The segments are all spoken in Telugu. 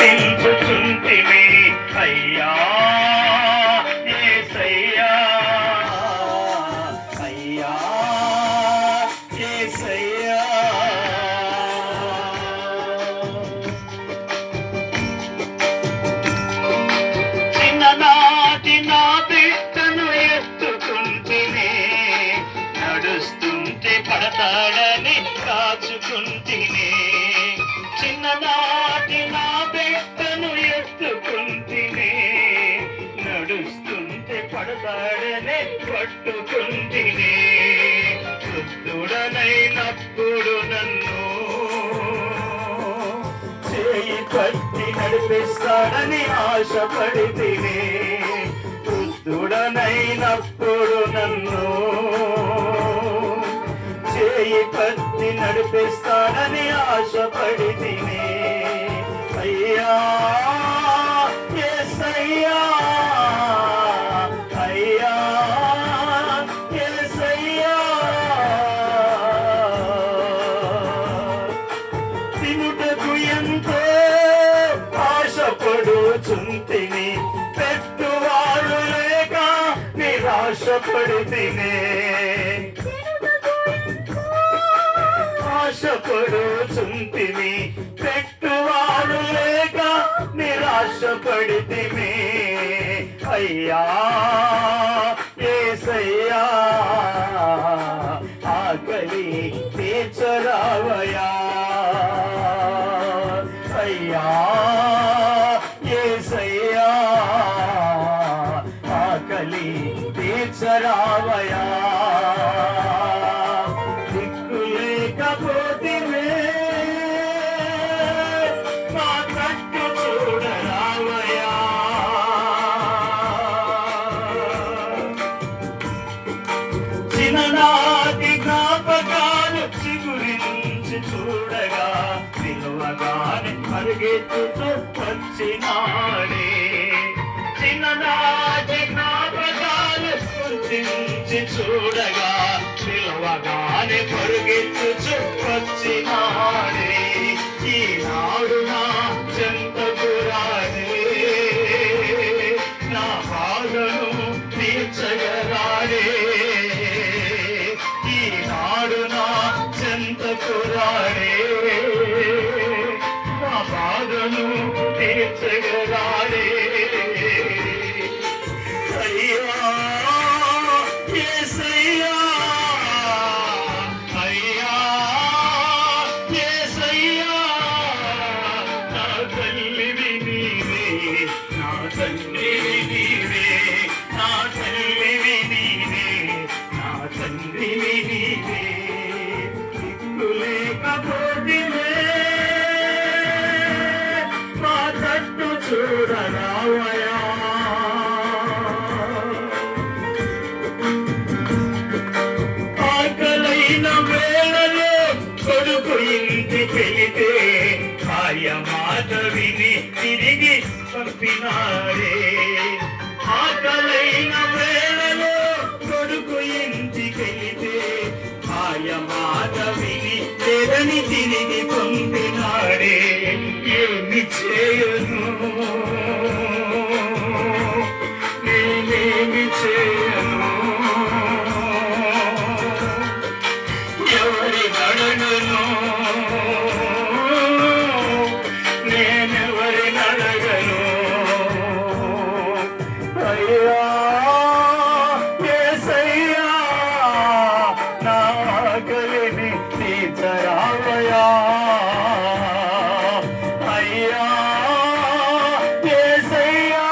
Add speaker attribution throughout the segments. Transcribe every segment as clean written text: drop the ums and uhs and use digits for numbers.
Speaker 1: చెల్లించుచుంటిమి అయ్యా యేసయ్యా అయ్యా యేసయ్యా. చిన్ననాటి నా బిడ్డను ఎత్తుకుంటేనే నడుస్తుంటే పడతాడని కాచుకుంటేనే చిన్ననాటి నా బిడ్డను ఎత్తుకుంటేనే నడుస్తుంటే పడతాడనే పట్టుకుంటేనే వృద్ధుడనైనప్పుడు నన్ను చేయి పట్టి నడిపిస్తాడని ఆశపడితేనే వృద్ధుడనైనప్పుడు నన్ను చేయి పట్టి నడిపిస్తాడని ఆశపడితేనే అయ్యా యేసయ్యా అయ్యా యేసయ్యా. తినుటకు ఎంతో ఆశపడుచుంటిని పెట్టువారు లేక నిరాశపడితేనే ఆశపడుచుంటిని పెట్టువారు లేక నిరాశపడితిమి అయ్యా యేసయ్యా ఆకలి తీర్చరావయ్యా అయ్యా యేసయ్యా ఆకలి తీర్చరావయ్యా. చిన్ననాటి జ్ఞాపకాలు చిగురించి చూడగా పిలువగానే పరిగెత్తుతూ వచ్చినాడే. చిన్ననాటి జ్ఞాపకాలు గుర్తించి చూడగా పిలువగానే పరిగెత్తుతూ వచ్చినాడే. ఈనాడు నా చెంతకు రాడే నా బాధను తీర్చగరాడే. ఈనాడు నా చెంతకు రాడే నా బాధను తీర్చగరాడే అయ్యా యేసయ్యా అయ్యా యేసయ్యా. నా తల్లివి నీవే నా తండ్రివి నీవే నా తల్లివి నీవే నా తండ్రివి నీవే దిక్కులేకపోతివే మా తట్టు చూడరావయ్యా. ఆకలైన వేళలో కొడుకు ఇంటికెళితే భార్య మాట విని తిరిగి పంపినాడే. ఆకలైన వేళలో కొడుకు ఇంటికెళితే భార్య మాట విని లేదని తిరిగి పంపినాడే. ఏమి చేయను నేనేమి చేయను ఎవరి నడగను నేనెవరి నడగను అయ్యా యేసయ్యా నా ఆకలిని తీర్చరావయ్యా అయ్యా యేసయ్యా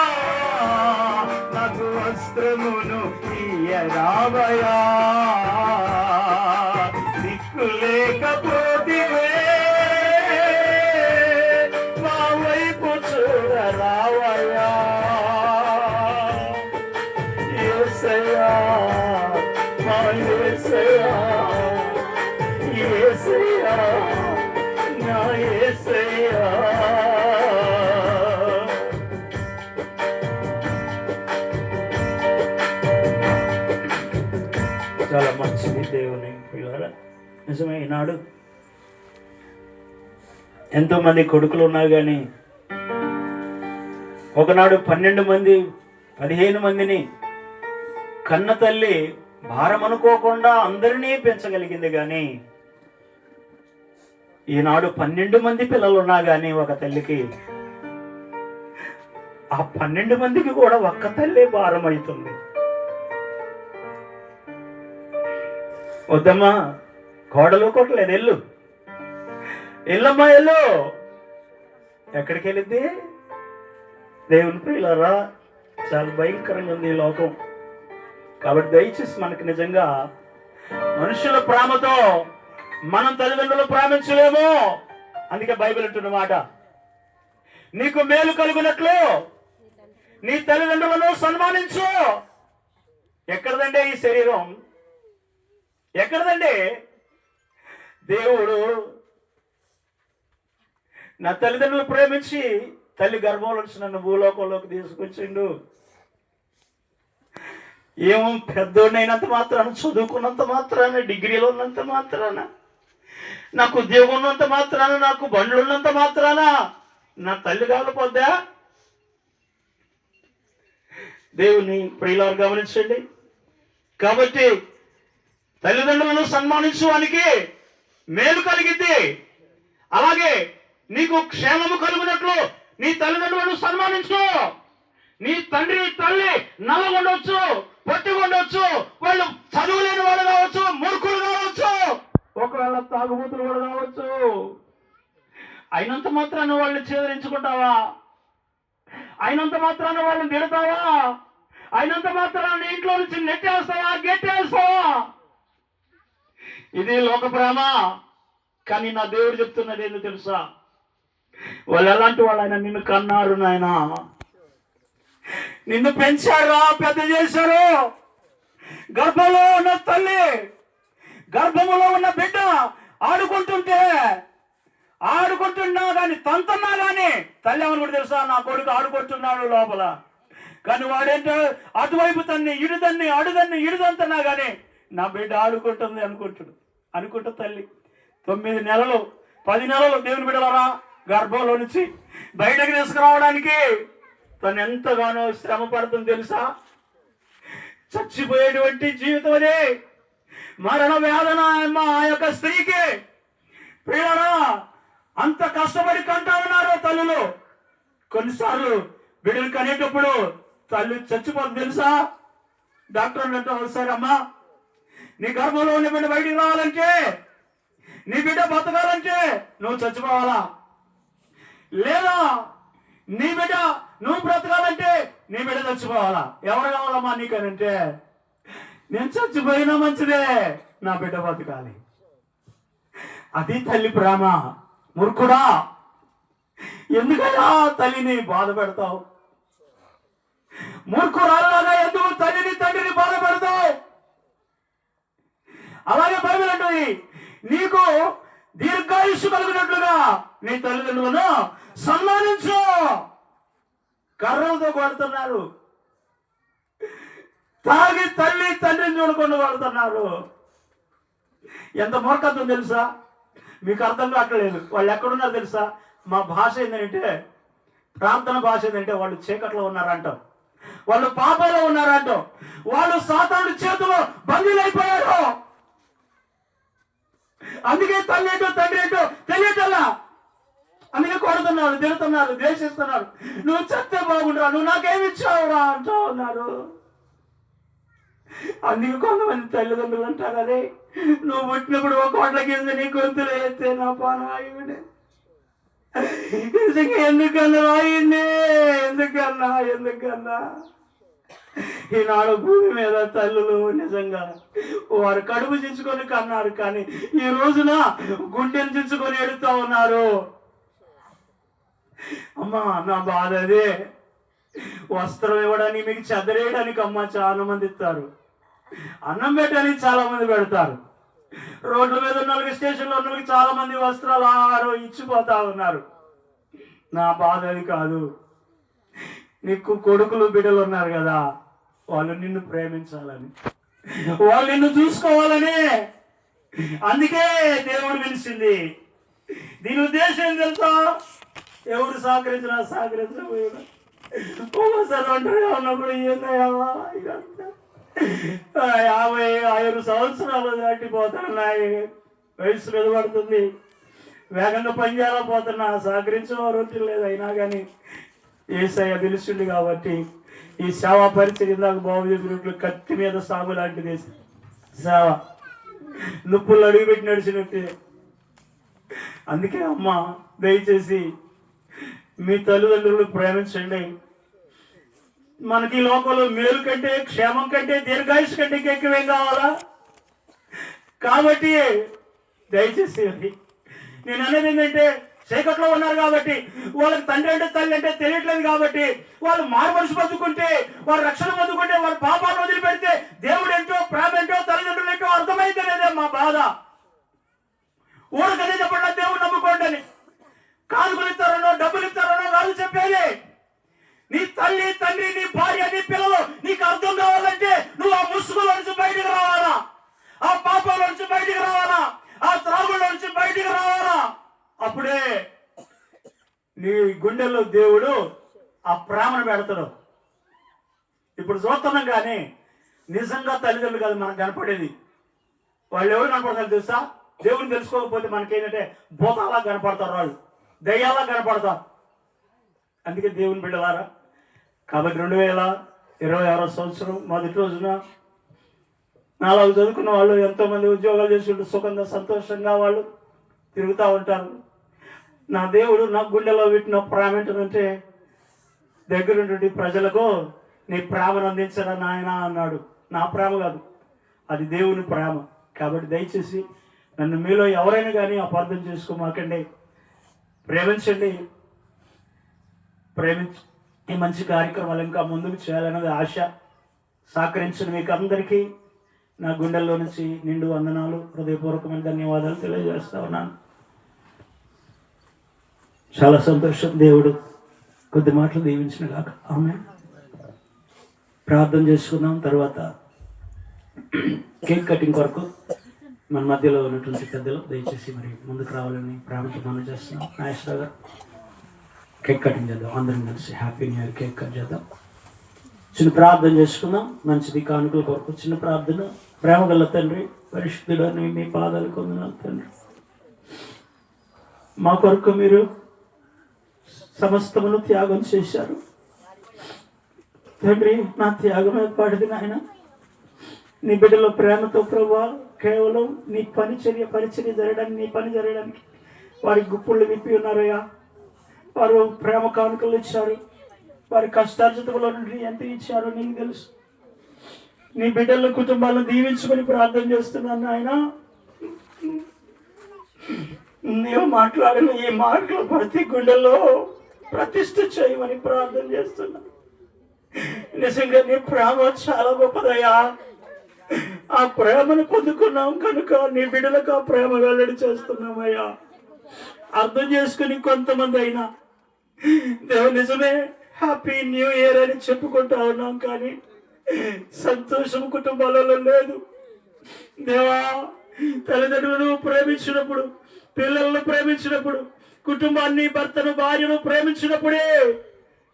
Speaker 1: నాకు వస్త్రమును ఇయ్యరావయ్యా. దిక్కులేకపోతివే మా వైపు చూడరావయ్యా యేసయ్యా మా యేసయ్యా యేసయ్యా నా యేసయ్యా. చాలా మంచిది దేవుని పిల్లరా. నిజమే ఈనాడు ఎంతోమంది కొడుకులు ఉన్నా కానీ ఒకనాడు 12 మంది 15 మందిని కన్న తల్లి భారం అనుకోకుండా అందరినీ పెంచగలిగింది. కానీ ఈనాడు 12 మంది పిల్లలు ఉన్నా కానీ ఒక తల్లికి ఆ 12 మందికి కూడా ఒక్క తల్లి భారం అవుతుంది. వద్దమ్మా, కోడలు కొట్టలేదు, ఎల్లమ్మా ఎల్లు. ఎక్కడికి వెళ్ళిద్ది? దేవుని ప్రియులారా, చాలా భయంకరంగా ఉంది ఈ లోకం. కాబట్టి దయచేసి మనకి నిజంగా మనుషుల ప్రేమతో మనం తల్లిదండ్రులు ప్రేమించలేము. అందుకే బైబిల్ అంటున్న మాట, నీకు మేలు కలుగునట్లు నీ తల్లిదండ్రులను సన్మానించు. ఎక్కడదండి ఈ శరీరం? ఎక్కడదండి? దేవుడు నా తల్లిదండ్రులు ప్రేమించి తల్లి గర్భంలో నుంచి నన్ను భూలోకంలోకి తీసుకొచ్చిండు. ఏమో పెద్దోడినైనంత మాత్రాన, చదువుకున్నంత మాత్రాన, డిగ్రీలో ఉన్నంత మాత్రాన, నాకు ఉద్యోగం ఉన్నంత మాత్రాన, నాకు బండ్లు ఉన్నంత మాత్రాన నా తల్లి కాకపోద్దా? దేవుని ప్రియులారు గమనించండి. కాబట్టి తల్లిదండ్రులను సన్మానించడానికి మేలు కలిగిద్ది. అలాగే నీకు క్షేమము కలుగునట్లు నీ తల్లిదండ్రులను సన్మానించు. నీ తండ్రి తల్లి నల్లగా ఉండొచ్చు, పొట్టిగా ఉండొచ్చు, వాళ్ళు చదువులేని వాళ్ళు కావచ్చు, మూర్ఖులు కావచ్చు, ఒకవేళ తాగుబోతులు కూడా కావచ్చు. అయినంత మాత్రాన వాళ్ళని చేదరించుకుంటావా? అయినంత మాత్రాన వాళ్ళని తిడతావా? అయినంత మాత్రాన ఇంట్లో నుంచి నెట్టేస్తావా, గెట్టేస్తావా? ఇది లోక ప్రేమ. కానీ నా దేవుడు చెప్తున్నది ఏందో తెలుసా? వాళ్ళు ఎలాంటి వాళ్ళు? ఆయన నిన్ను కన్నారు, నాయన నిన్ను పెంచారా, పెద్ద చేశారు. గర్భంలో ఉన్న తల్లి, గర్భములో ఉన్న బిడ్డ ఆడుకుంటున్నా కానీ, తంతున్నా కానీ తల్లి ఏమని కూడా తెలుసా? నా కొడుకు ఆడుకుంటున్నాడు లోపల. కానీ వాడేంటో అటువైపు తన్ని ఇడుదన్ని అడుదన్ని ఇడుదంటున్నా కానీ నా బిడ్డ ఆడుకుంటుంది అనుకుంటూ తల్లి 9 నెలలు 10 నెలలు దేవుని బిడ్డలరా గర్భంలో నుంచి బయటకు తీసుకురావడానికి తను ఎంతగానో శ్రమ పడుతుంది తెలుసా? చచ్చిపోయేటువంటి జీవితం అదే, మరణ వేదన ఆ యొక్క స్త్రీకి. ప్రియులారా, అంత కష్టపడి కంటా ఉన్నారు తల్లులు. కొన్నిసార్లు బిడ్డలు కనేటప్పుడు తల్లి చచ్చిపోతుంది తెలుసా? డాక్టర్ అంటే ఒకసారి, అమ్మా నీ గర్భంలో ఉన్న బిడ్డ బయటికి రావాలంటే, నీ బిడ్డ బతకాలంటే నువ్వు చచ్చిపోవాలా, లేదా నీ బిడ్డ నువ్వు బ్రతకాలంటే నీ బిడ్డ చచ్చిపోవాలా? ఎవరు కావాలమ్మా నీకనంటే, నేను చచ్చిపోయినా మంచిదే, నా బిడ్డ బతకాలి. అది తల్లి ప్రేమ. మూర్ఖుడా, ఎందుకయ్యా తల్లిని బాధ పెడతావు? మూర్ఖురాలుగా ఎందుకు తల్లిని తండ్రిని బాధ పెడతావు? అలాగే బైబిల్ అంటుంది, నీకు దీర్ఘాయుష్షు కలిగినట్లుగా నీ తల్లిదండ్రులను సన్మానించు. కర్రలతో కొడుతున్నారు, తాగి తల్లి తండ్రిని చూడకుండా కొడుతున్నారు. ఎంత మూర్ఖత్వం తెలుసా? మీకు అర్థం కావట్లేదు. వాళ్ళు ఎక్కడున్నారు తెలుసా? మా భాష ఏంటంటే, ప్రార్థన భాష ఏంటంటే, వాళ్ళు చీకట్లో ఉన్నారంటాం, వాళ్ళు పాపంలో ఉన్నారంటాం, వాళ్ళు సాతాను చేతిలో బందీలైపోయారు. అందుకే తల్లి ఏంటో తండ్రి ఏంటో తెలియటల్లా. అందుకే కొడుతున్నారు, తిడుతున్నారు, ద్వేషిస్తున్నారు. నువ్వు చెప్తే బాగుండరా, నువ్వు నాకేమి ఇచ్చావురా అంటూ ఉన్నారు. అందుకే కొంతమంది తల్లిదండ్రులు అంటారు, అదే నువ్వు పుట్టినప్పుడు ఒక కోట్ల కింద నీ గొంతులు వేస్తే నా పానం ఆయుడే. ఎందుకన్నా రాయింది? ఎందుకన్నా ఈనాడు భూమి మీద తల్లులు నిజంగా వారు కడుపు చించుకొని కన్నారు, కానీ ఈ రోజున గుండెను చించుకొని ఎడుతా ఉన్నారు. అమ్మా, నా బాధ అదే. వస్త్రం ఇవ్వడానికి, మీకు చెదరేయడానికి అమ్మ చాలా మంది ఇస్తారు, అన్నం పెట్టడానికి చాలా మంది పెడతారు. రోడ్ల మీద ఉన్న స్టేషన్లో ఉన్న చాలా మంది వస్త్రాలు ఆహారం ఇచ్చిపోతా ఉన్నారు. నా బాధ అది కాదు. నీకు కొడుకులు బిడ్డలు ఉన్నారు కదా, వాళ్ళు నిన్ను ప్రేమించాలని, వాళ్ళు నిన్ను చూసుకోవాలని. అందుకే దేవుడు పిలిచింది. దీని ఉద్దేశం తెలుసా? ఎవరు సహకరించకపోయాడు, ఒక్కోసారి ఒంటరిగా ఉన్నప్పుడు ఏందయ్యా ఇదంతా 55 సంవత్సరాలు దాటిపోతున్నాయి, వయసు మీద పడుతుంది, వేగంగా పనిచేయలేకపోతున్నా, సహకరించేవారు లేదు. అయినా కానీ యేసయ్య పిలుచుంది కాబట్టి ఈ సేవా పరిచయం ఇందాక బాబు చెప్పినట్లు కత్తి మీద సాగు లాంటిది సేవ, నుప్పులు అడుగుపెట్టి నడిచినట్టే. అందుకే అమ్మ దయచేసి మీ తల్లిదండ్రులు ప్రేమించండి. మనకి లోకంలో మేలు కంటే, క్షేమం కంటే, దీర్ఘాయుష్ కంటే ఎక్కువేం కావాలా? కాబట్టి దయచేసి నేను అనేది ఏంటంటే, చీకట్లో ఉన్నారు కాబట్టి, వాళ్ళకి తండ్రి అంటే తల్లి అంటే తెలియట్లేదు కాబట్టి, వాళ్ళు మారుమనిషి బతుకుంటే, వారు రక్షణ బతుకుంటే, వారు పాపాలు వదిలిపెడితే దేవుడు ఏంటో, ప్రేమ ఏంటో, తల్లిదండ్రులు ఏంటో అర్థమైతే లేదే మా బాధ. ఊరికనే చెప్పండి దేవుడు నమ్ముకోండి అని, కానుకలు ఇస్తారనో డబ్బులు ఇస్తారనో కాదు చెప్పేది. నీ తల్లి, తండ్రి, నీ భార్య, నీ పిల్లలు నీకు అర్థం కావాలంటే నువ్వు ఆ ముసుగులో నుంచి బయటికి రావాలా, ఆ పాపంలో నుంచి బయటికి రావాలా, ఆ త్రాగుల్లో నుంచి బయటికి రావాలా. అప్పుడే నీ గుండెల్లో దేవుడు ఆ ప్రేమను పెడతాడు. ఇప్పుడు చూస్తున్నాం కానీ నిజంగా తల్లిదండ్రులు కాదు మనకు కనపడేది. వాళ్ళు ఎవరు కనపడతారు తెలుసా? దేవుడిని తెలుసుకోకపోతే మనకేంటంటే భూతాలా కనపడతారు, వాళ్ళు దయ్యాలా కనపడతారు. అందుకే దేవుని బిడ్డలారా, కాబట్టి 2026 సంవత్సరం మొదటి రోజున నాలుగు చదువుకున్న వాళ్ళు ఎంతోమంది ఉద్యోగాలు చేసుకుంటూ సుఖంగా సంతోషంగా వాళ్ళు తిరుగుతూ ఉంటారు. నా దేవుడు నా గుండెలో పెట్టిన ప్రేమ ఏంటంటే, దగ్గరుండి ప్రజలకు నీ ప్రేమను అందించరా నాయన అన్నాడు. నా ప్రేమ కాదు, అది దేవుని ప్రేమ. కాబట్టి దయచేసి నన్ను మీలో ఎవరైనా కానీ అపార్థం చేసుకోమాకండి, ప్రేమించండి. ఈ మంచి కార్యక్రమాలు ఇంకా ముందుకు చేయాలన్నది ఆశ. సహకరించిన మీకు అందరికీ నా గుండెల్లో నుంచి నిండు వందనాలు, హృదయపూర్వకమైన ధన్యవాదాలు తెలియజేస్తా ఉన్నాను. చాలా సంతోషం. దేవుడు కొద్ది మాటలు దీవించిన కాక. ఆమేన్. ప్రార్థన చేసుకుందాం. తర్వాత కేక్ కటింగ్ కొరకు మన మధ్యలో ఉన్నటువంటి పెద్దలు దయచేసి మరి ముందుకు రావాలని ప్రేమతో మనం చేస్తున్నాం. నాగేశ్వరరావు గారు కేక్ కటింగ్ చేద్దాం, అందరం కలిసి happy new year cake cut చేద్దాం. చిన్న ప్రార్థన చేసుకుందాం. మంచిది కానుకల కొరకు చిన్న ప్రార్థన. ప్రేమ గల తండ్రి, పరిశుద్ధుడని మీ పాదాలకు వందనాలు తండ్రి. మా కొరకు మీరు సమస్తమును త్యాగం చేశారు తండ్రి. నా త్యాగమే పాడిది నాయన. నీ బిడ్డలో ప్రేమతో ప్రభా కేవలం నీ పరిచర్య జరగడానికి, నీ పని జరగడానికి వారి గుప్పుళ్ళు విప్పి ఉన్నారయ్యా. వారు ప్రేమ కానుకలు ఇచ్చారు, వారి కష్టార్జితంలో నుండి ఎంత ఇచ్చారో నీకు తెలుసు. నీ బిడ్డల కుటుంబాలను దీవించుకొని ప్రార్థన చేస్తున్నాను ఆయన. నీవు మాట్లాడిన ఈ మాటలు ప్రతి గుండెల్లో ప్రతిష్ఠ చేయమని ప్రార్థన చేస్తున్నా. నిజంగా నీ ప్రేమ చాలా గొప్పదయ్యా. ఆ ప్రేమను పొందుకున్నాం కనుక నీ బిడ్డలకు ఆ ప్రేమ వెల్లడి చేస్తున్నామయ్యా. అర్థం చేసుకుని కొంతమంది అయినా దేవు నిజమే హ్యాపీ న్యూ ఇయర్ అని చెప్పుకుంటా ఉన్నాం, కానీ సంతోషం కుటుంబాలలో లేదు. దేవా, తల్లిదండ్రులను ప్రేమించినప్పుడు, పిల్లలను ప్రేమించినప్పుడు, కుటుంబాన్ని, భర్తను, భార్యను ప్రేమించినప్పుడే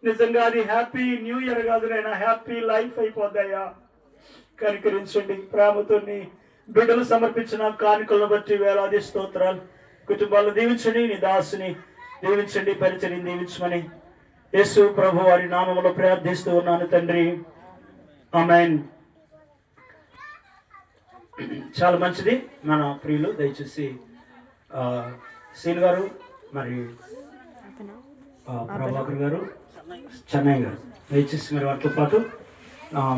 Speaker 1: నిజంగా అది హ్యాపీ న్యూ ఇయర్ కాదు నైనా, హ్యాపీ లైఫ్ అయిపోద్దయ్యా. కనికరించండి. ప్రేమతో నీ బిడ్డలు సమర్పించిన కానుకలను బట్టి వేలాది స్తోత్రాలు. కుటుంబాలను దీవించండి, నీ దాసుని దీవించండి, పరిచర్యని దీవించమని యేసు ప్రభు వారి నామములో ప్రార్థిస్తూ ఉన్నాను తండ్రి. ఆమేన్. చాలా మంచిది. మన ప్రియులు దయచేసి సీన్ గారు, మరి ప్రభాకర్ గారు, చెన్నై గారు దయచేసి మరి వారితో పాటు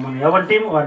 Speaker 1: మన ఎవరి టీం వారి